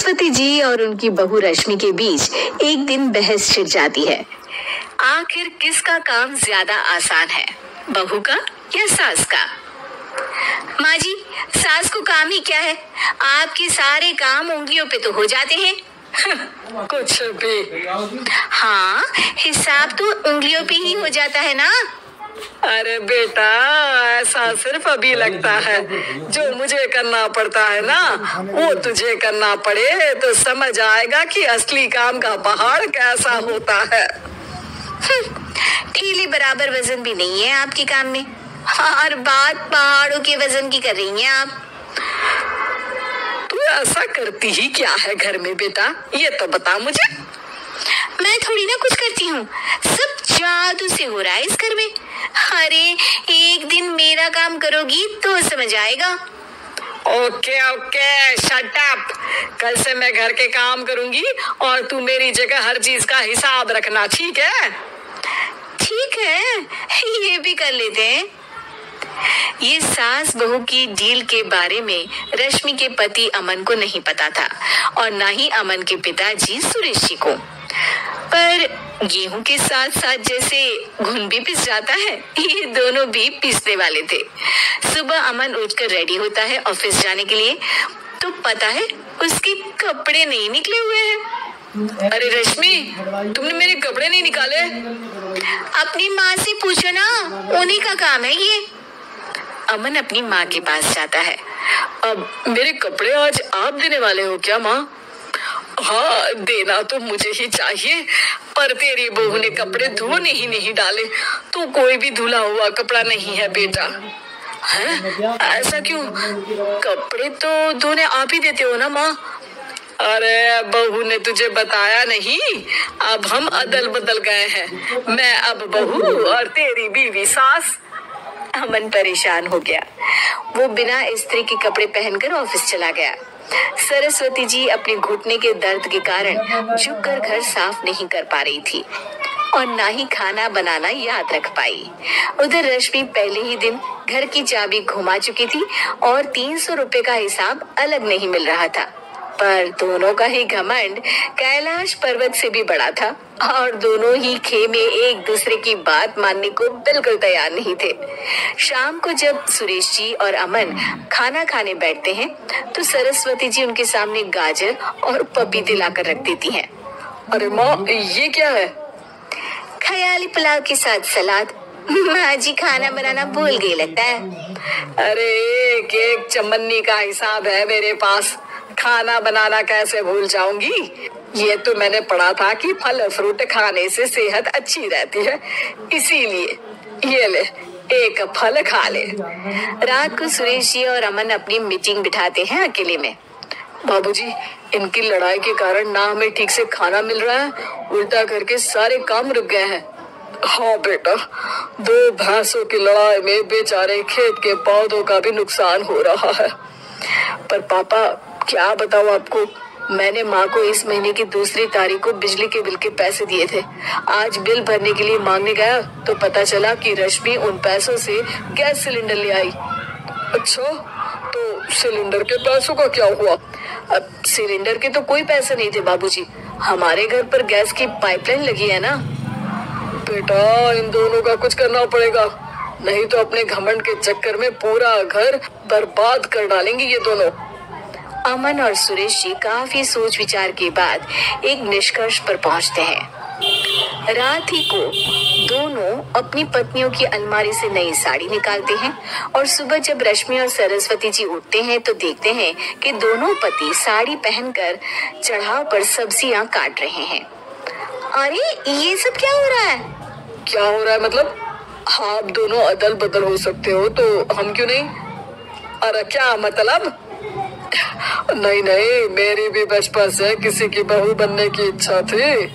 सरस्वती जी और उनकी बहू रश्मि के बीच एक दिन बहस छिड़ जाती है। आखिर किसका काम ज्यादा आसान है, बहू का या सास का? माँ जी, सास को काम ही क्या है, आपके सारे काम उंगलियों पे तो हो जाते हैं। कुछ भी। हाँ, हिसाब तो उंगलियों पे ही हो जाता है ना। अरे बेटा, ऐसा सिर्फ अभी लगता है, जो मुझे करना पड़ता है ना, वो तुझे करना पड़े तो समझ आएगा कि असली काम का पहाड़ कैसा होता है। ठेले बराबर वजन भी नहीं है आपके काम में, हर बात पहाड़ों के वजन की कर रही हैं आप। तू ऐसा करती ही क्या है घर में बेटा, ये तो बता मुझे। मैं थोड़ी ना कुछ करती हूँ, सब जादू से हो रहा है इस घर में। अरे एक दिन मेरा काम करोगी तो समझ आएगा। Okay okay, shut up. कल से मैं घर के काम करूंगी और तू मेरी जगह हर चीज का हिसाब रखना, ठीक है? ठीक है, ये भी कर लेते हैं। ये सास बहू की डील के बारे में रश्मि के पति अमन को नहीं पता था और ना ही अमन के पिताजी सुरेश जी को। पर गेहूं के साथ साथ जैसे घुन भी पिस जाता है, ये दोनों भी पिसने वाले थे। सुबह अमन उठकर रेडी होता है ऑफिस जाने के लिए, तो पता है उसके कपड़े नहीं निकले हुए हैं। अरे रश्मि, तुमने मेरे कपड़े नहीं निकाले? अपनी माँ से पूछो ना, उन्हीं का काम है ये। अमन अपनी माँ के पास जाता है। अब मेरे कपड़े आज आप देने वाले हो क्या माँ? हाँ, देना तो मुझे ही चाहिए, पर तेरी बहू ने कपड़े धोने ही नहीं डाले, तो कोई भी धुला हुआ कपड़ा नहीं है बेटा। हैं? ऐसा क्यों? कपड़े तो धोने आप ही देते हो ना माँ? अरे बहू ने तुझे बताया नहीं, अब हम अदल बदल गए हैं, मैं अब बहू और तेरी बीवी सास। अमन परेशान हो गया। वो बिना इस्त्री के कपड़े पहनकर ऑफिस चला गया। सरस्वती जी अपने घुटने के दर्द के कारण झुककर घर साफ नहीं कर पा रही थी और ना ही खाना बनाना याद रख पाई। उधर रश्मि पहले ही दिन घर की चाबी घुमा चुकी थी और 300 रुपए का हिसाब अलग नहीं मिल रहा था। पर दोनों का ही घमंड कैलाश पर्वत से भी बड़ा था और दोनों ही खेमे एक दूसरे की बात मानने को बिल्कुल तैयार नहीं थे। शाम को जब सुरेश जी और अमन खाना खाने बैठते हैं तो सरस्वती जी उनके सामने गाजर और पपीते लाकर रख देती हैं। अरे माँ, ये क्या है? ख्याली पुलाव के साथ सलाद। माँ जी खाना बनाना भूल गई लगता है। अरे एक चमन्नी का हिसाब है मेरे पास, खाना बनाना कैसे भूल जाऊंगी? ये तो मैंने पढ़ा था कि फल फ्रूट खाने से सेहत अच्छी रहती है, इसीलिए ये ले, एक फल खा ले। रात को सुरेश जी और अमन अपनी मीटिंग बिठाते हैं अकेले में। बाबूजी, इनकी लड़ाई के कारण ना हमें ठीक से खाना मिल रहा है, उल्टा करके सारे काम रुक गए हैं। हाँ बेटा, 2 भैंसों की लड़ाई में बेचारे खेत के पौधों का भी नुकसान हो रहा है। पर पापा, क्या बताऊं आपको, मैंने माँ को इस महीने की 2 तारीख को बिजली के बिल के पैसे दिए थे। आज बिल भरने के लिए मांगने गया तो पता चला कि रश्मि उन पैसों से गैस सिलेंडर ले आई। अच्छा, तो सिलेंडर के पैसों का क्या हुआ? अब सिलेंडर के तो कोई पैसे नहीं थे बाबूजी, हमारे घर पर गैस की पाइपलाइन लगी है ना। बेटा, इन दोनों का कुछ करना पड़ेगा, नहीं तो अपने घमंड के चक्कर में पूरा घर बर्बाद कर डालेंगे ये दोनों। अमन और सुरेश जी काफी सोच विचार के बाद एक निष्कर्ष पर पहुंचते हैं। रात ही को दोनों अपनी पत्नियों की अलमारी से नई साड़ी निकालते हैं और सुबह जब रश्मि और सरस्वती जी उठते हैं तो देखते हैं कि दोनों पति साड़ी पहनकर चढ़ाव पर सब्जियां काट रहे हैं। अरे ये सब क्या हो रहा है? क्या हो रहा है मतलब? आप दोनों अदल बदल हो सकते हो तो हम क्यों नहीं? अरे क्या मतलब? नहीं नहीं, मेरी भी बचपन से किसी की बहू बनने की इच्छा थी,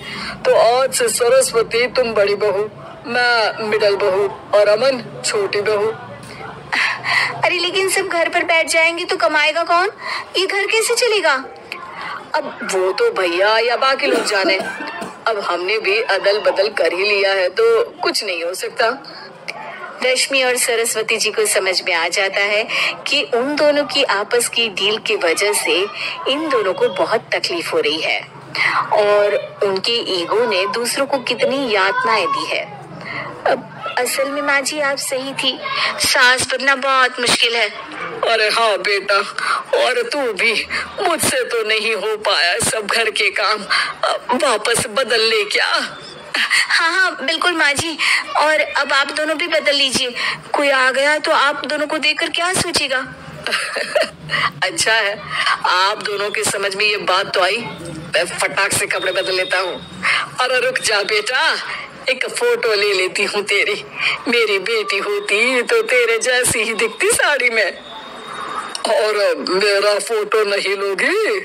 तो आज से सरस्वती तुम बड़ी बहू, मैं मिडल बहू और अमन छोटी बहू। अरे लेकिन सब घर पर बैठ जाएंगे तो कमाएगा कौन? ये घर कैसे चलेगा? अब वो तो भैया या बाकी लोग जाने, अब हमने भी अदल बदल कर ही लिया है तो कुछ नहीं हो सकता। रश्मि और सरस्वती जी को समझ में आ जाता है कि उन दोनों की आपस की डील की वजह से इन दोनों को बहुत तकलीफ हो रही है और उनके ईगो ने दूसरों को कितनी यातनाएं दी है। अब असल में माँ जी आप सही थी, सास बनना बहुत मुश्किल है। अरे हाँ बेटा, और तू भी, मुझसे तो नहीं हो पाया सब घर के काम, वापस बदल ले क्या? हाँ हाँ बिल्कुल माँ जी, और अब आप दोनों भी बदल लीजिए, कोई आ गया तो आप दोनों को देखकर क्या सोचेगा। अच्छा है, आप दोनों की समझ में ये बात तो आई, मैं फटाक से कपड़े बदल लेता हूँ। अरे रुक जा बेटा, एक फोटो ले लेती हूँ तेरी, मेरी बेटी होती तो तेरे जैसी ही दिखती साड़ी में। और मेरा फोटो नहीं लोगी?